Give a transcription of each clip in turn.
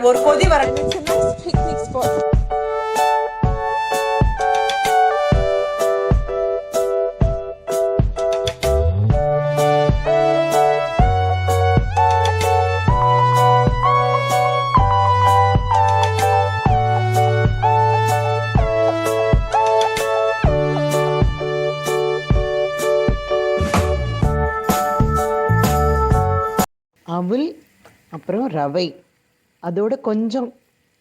ஒரு கொதி வர பிக்னிக் ஸ்பாட். அவல் அப்புறம் ரவை அதோட கொஞ்சம்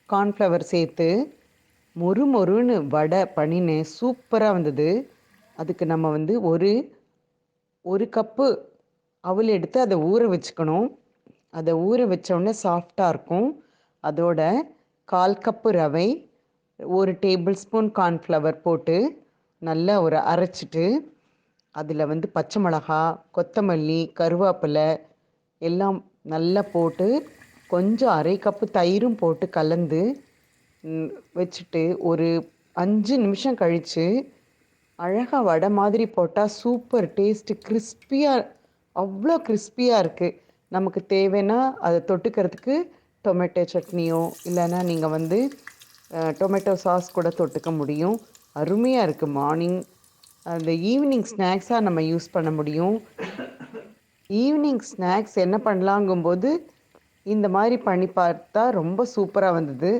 கார்ன்ஃப்ளவர் சேர்த்து மொறுன்னு வடை பண்ணினேன். சூப்பராக வந்தது. அதுக்கு நம்ம வந்து ஒரு கப்பு அவல் எடுத்து அதை ஊற வச்சுக்கணும். அதை ஊற வச்சோடனே சாஃப்டாக இருக்கும். அதோட 1/4 கப்பு ரவை, 1 டேபிள் ஸ்பூன் கார்ன்ஃப்ளவர் போட்டு நல்லா ஒரு அரைச்சிட்டு அதில் வந்து பச்சை மிளகா, கொத்தமல்லி, கருவேப்பிலை எல்லாம் நல்லா போட்டு கொஞ்சம் 1/2 கப்பு தயிரும் போட்டு கலந்து வச்சுட்டு ஒரு 5 நிமிஷம் கழித்து அழகாக வடை மாதிரி போட்டால் சூப்பர் டேஸ்ட்டு. கிறிஸ்பியாக, அவ்வளோ கிறிஸ்பியாக இருக்குது. நமக்கு தேவைன்னா அதை தொட்டுக்கிறதுக்கு டொமேட்டோ சட்னியோ இல்லைன்னா நீங்கள் வந்து டொமேட்டோ சாஸ் கூட தொட்டுக்க முடியும். அருமையாக இருக்குது. மார்னிங் அந்த ஈவினிங் ஸ்நாக்ஸாக நம்ம யூஸ் பண்ண முடியும். ஈவினிங் ஸ்நாக்ஸ் என்ன பண்ணலாங்கும்போது இந்த மாதிரி பண்ணி பார்த்தா ரொம்ப சூப்பராக வந்தது.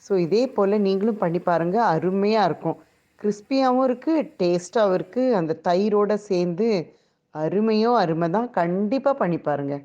ஸோ இதே போல் நீங்களும் பண்ணி பாருங்கள். அருமையாக இருக்கும். கிறிஸ்பியாகவும் இருக்குது, டேஸ்ட்டாகவும் இருக்குது. அந்த தயிரோடு சேர்ந்து அருமை தான். கண்டிப்பாக பண்ணி பாருங்கள்.